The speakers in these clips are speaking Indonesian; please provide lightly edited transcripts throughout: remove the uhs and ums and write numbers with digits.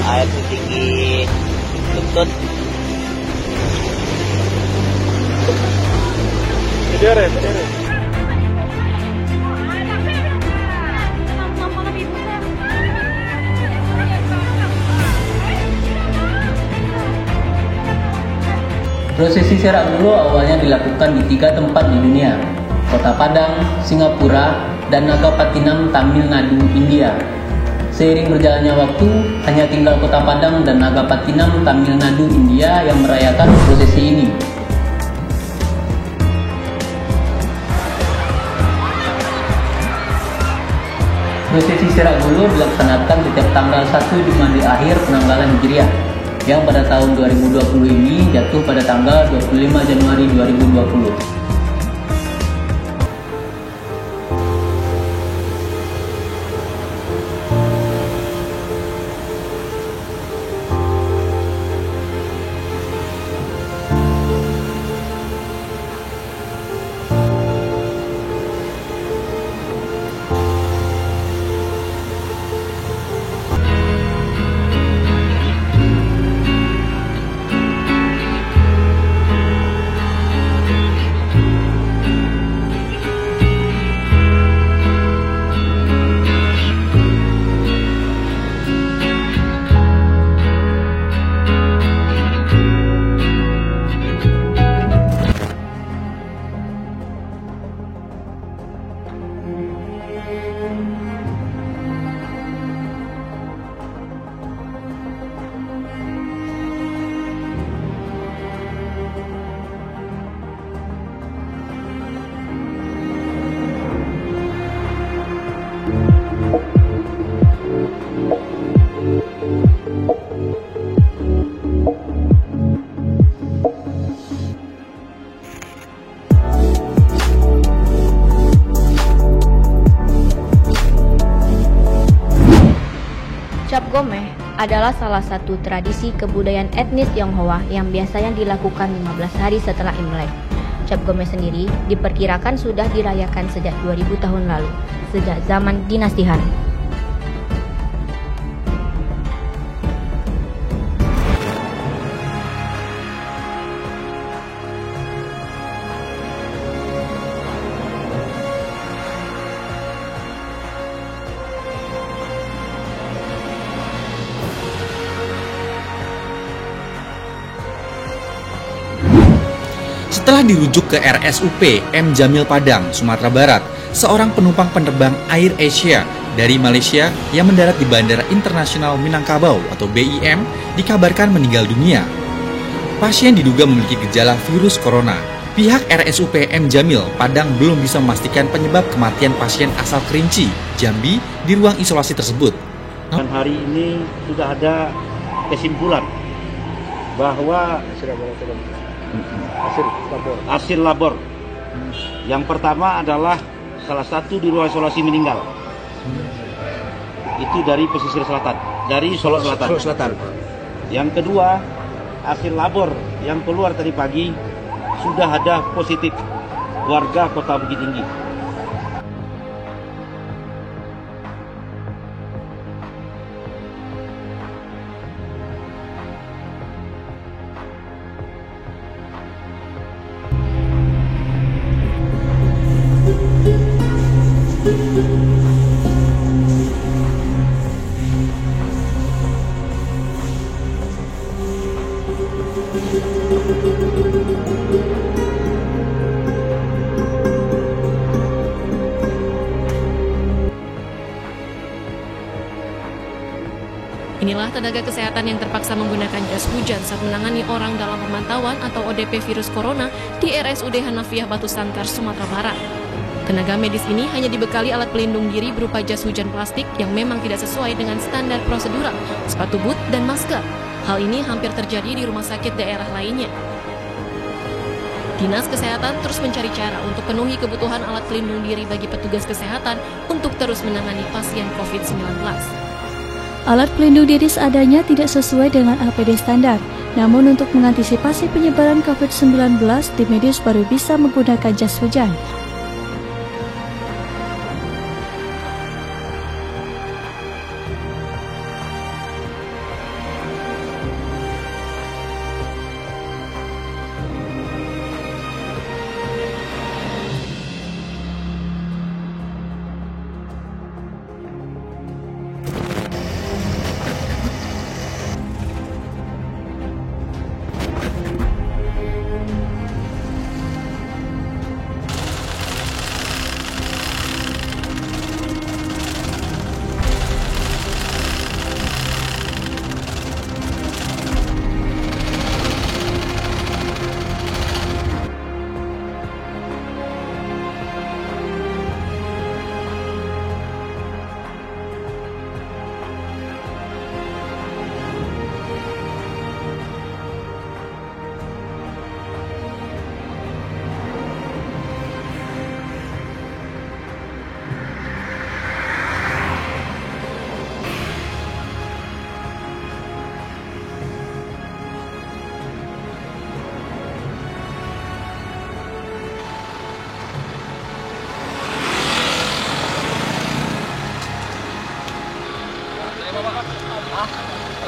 air setinggi lutut. Prosesi Serak Gulo awalnya dilakukan di 3 tempat di dunia, Kota Padang, Singapura, dan Nagapattinam, Tamil Nadu, India. Seiring berjalannya waktu, hanya tinggal Kota Padang dan Nagapattinam, Tamil Nadu, India yang merayakan prosesi ini. Prosesi Serak Gulo dilaksanakan setiap tanggal 1 Jumadi akhir penanggalan Hijriah, yang pada tahun 2020 ini jatuh pada tanggal 25 Januari 2020. Cap Gomeh adalah salah satu tradisi kebudayaan etnis Tionghoa yang biasanya dilakukan 15 hari setelah Imlek. Cap Gomeh sendiri diperkirakan sudah dirayakan sejak 2000 tahun lalu, sejak zaman dinasti Han. Setelah dirujuk ke RSUP M. Jamil Padang, Sumatera Barat, seorang penumpang penerbang Air Asia dari Malaysia yang mendarat di Bandara Internasional Minangkabau atau BIM dikabarkan meninggal dunia. Pasien diduga memiliki gejala virus corona. Pihak RSUP M. Jamil Padang belum bisa memastikan penyebab kematian pasien asal Kerinci, Jambi di ruang isolasi tersebut. Dan hari ini sudah ada kesimpulan bahwa hasil labor. Yang pertama adalah salah satu di ruang isolasi meninggal. Itu dari pesisir selatan, dari Solo Selatan. Yang kedua, hasil labor yang keluar tadi pagi sudah ada positif warga Kota Bukit Tinggi. Inilah tenaga kesehatan yang terpaksa menggunakan jas hujan saat menangani orang dalam pemantauan atau ODP virus corona di RSUD Hanafiah Batu Sangkar, Sumatera Barat. Tenaga medis ini hanya dibekali alat pelindung diri berupa jas hujan plastik yang memang tidak sesuai dengan standar prosedural, sepatu boot, dan masker. Hal ini hampir terjadi di rumah sakit daerah lainnya. Dinas Kesehatan terus mencari cara untuk penuhi kebutuhan alat pelindung diri bagi petugas kesehatan untuk terus menangani pasien COVID-19. Alat pelindung diri seadanya tidak sesuai dengan APD standar. Namun untuk mengantisipasi penyebaran COVID-19, tim medis baru bisa menggunakan jas hujan.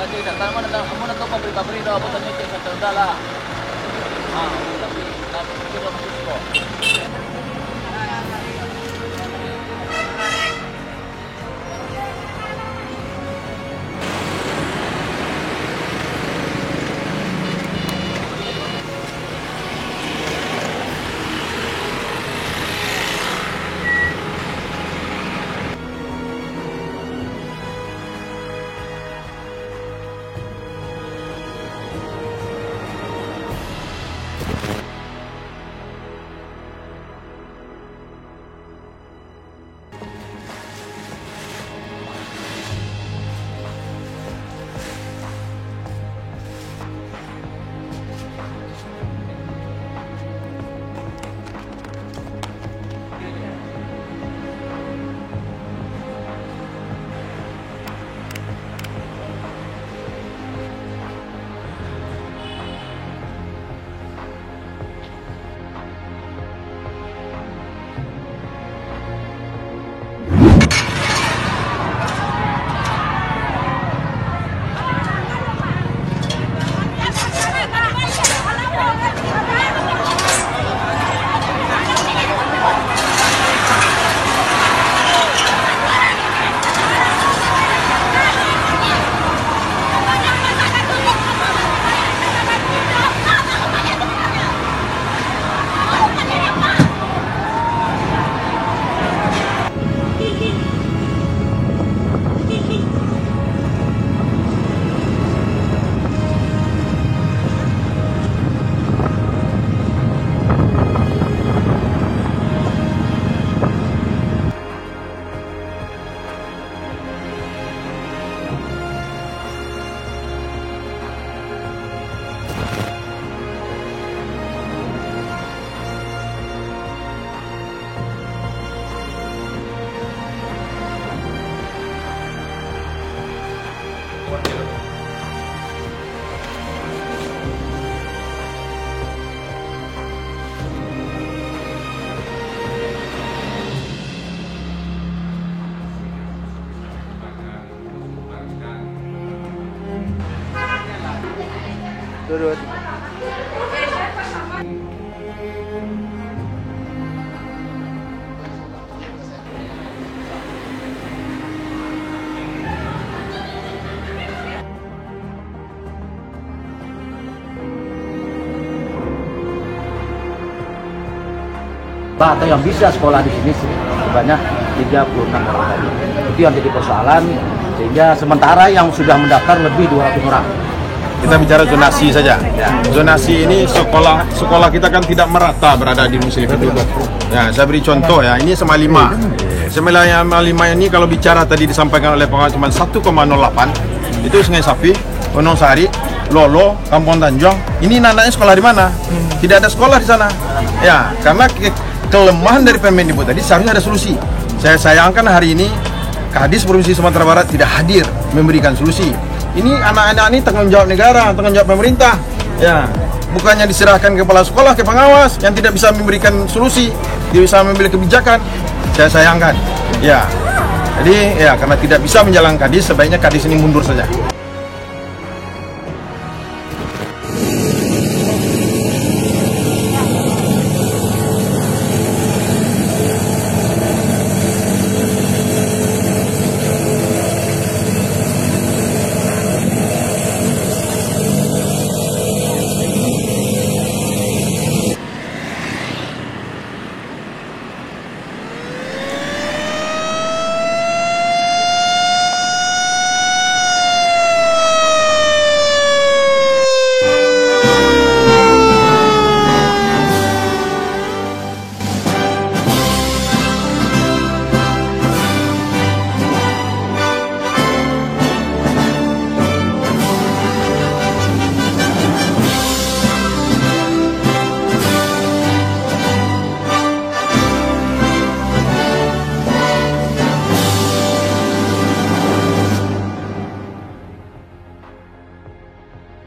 lagi datang mana tahu pabrik dah apa tanya ke sudah lah. Tapi kita masuk kok. Turun. Atau yang bisa sekolah di sini sebanyak 36 orang tadi. Itu yang jadi persoalan, sehingga sementara yang sudah mendaftar lebih 200 orang. Kita bicara zonasi saja. Zonasi ini sekolah kita kan tidak merata berada di musim itu. Ya, saya beri contoh ya, ini SMA 5. SMA 5 ini kalau bicara tadi disampaikan oleh pengawas cuma 1,08. Itu Sungai Sapi, Wonosari, Lolo, Kampung Tanjung. Ini anaknya sekolah di mana? Tidak ada sekolah di sana. Ya, karena kelemahan dari Permendikbud tadi seharusnya ada solusi. Saya sayangkan hari ini Kadis Provinsi Sumatera Barat tidak hadir memberikan solusi. Ini anak-anak ini tanggung jawab negara, tanggung jawab pemerintah. Ya, bukannya diserahkan ke kepala sekolah, ke pengawas yang tidak bisa memberikan solusi, tidak bisa mengambil kebijakan. Saya sayangkan. Ya, jadi ya karena tidak bisa menjalankan Kadis, sebaiknya Kadis ini mundur saja.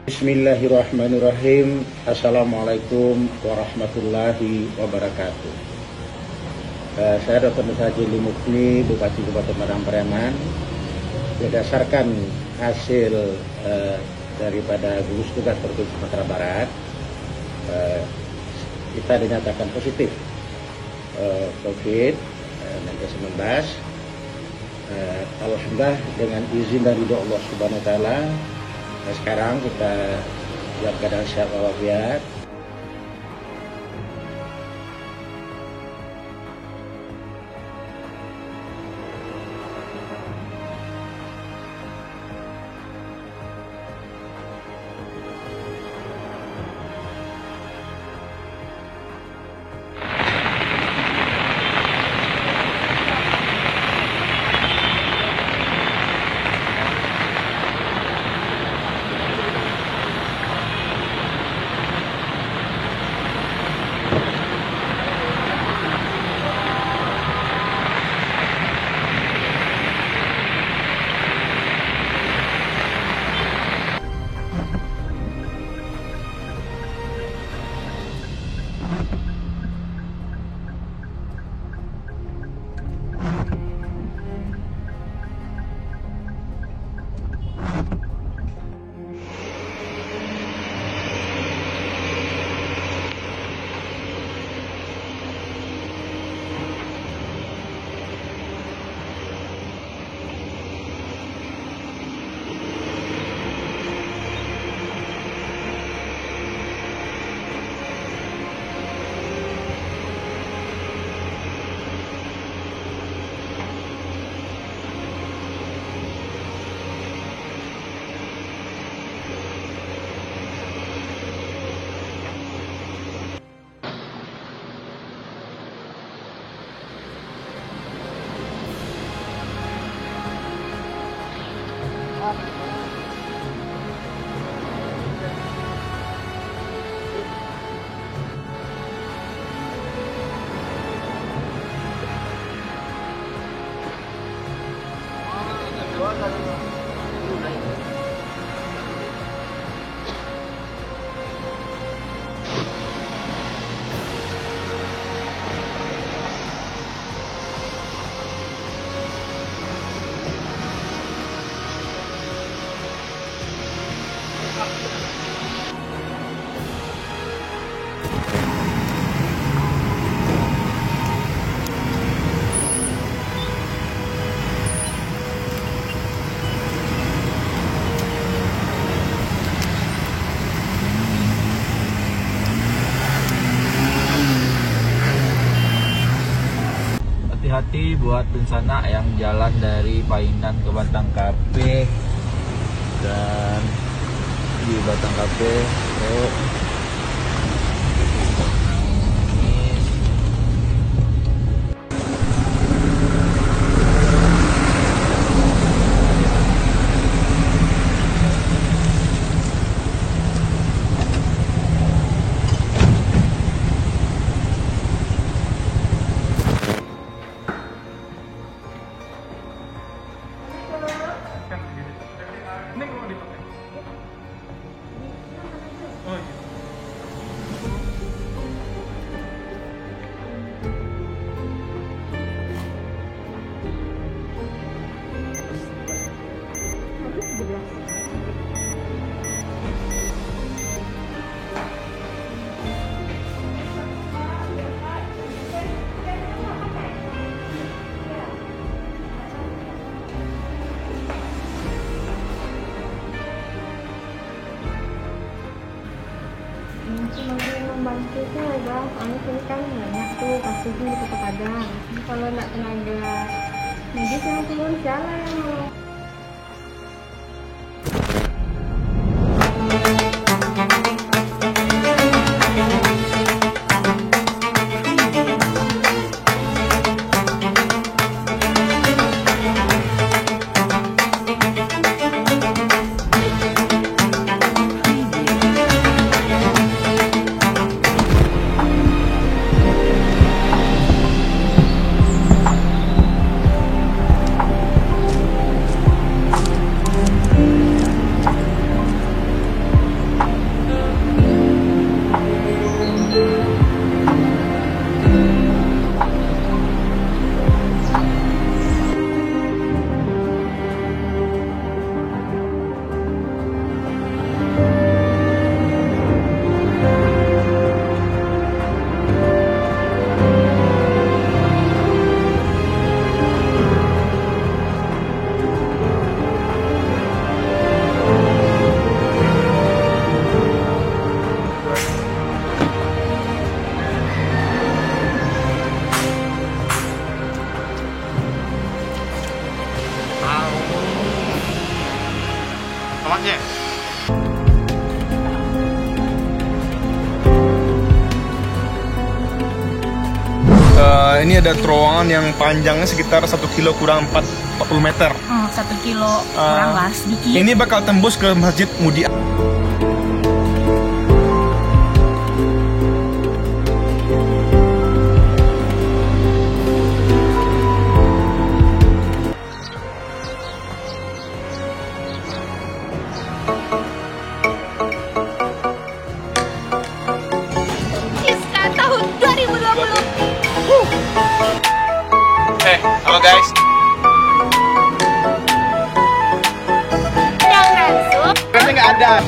Bismillahirrahmanirrahim. Assalamualaikum warahmatullahi wabarakatuh. Saya Dr. Musajili Mukni, Bupati Kabupaten Padang Pariaman. Berdasarkan hasil daripada gugus tugas Provinsi Sumatera Barat, kita dinyatakan positif COVID-19. Alhamdulillah dengan izin dari Allah Subhanahu Wa Taala, sekarang kita dalam keadaan sehat walafiat. Hati-hati buat pensana yang jalan dari Painan ke Batang Kape dan di Batang Kape membantu itu aja, soalnya sini kan banyak tuh kasusnya di Kota Padang. Kalau nggak tenaga medis yang turun, siapa yang mau? bawahnya. Ini ada terowongan yang panjangnya sekitar 1 kilo kurang 40 meter. 1 kilo kurang lah sedikit. Ini bakal tembus ke Masjid Mudia. Iska tahun 2020. Halo guys. Yang masuk. Nggak ada.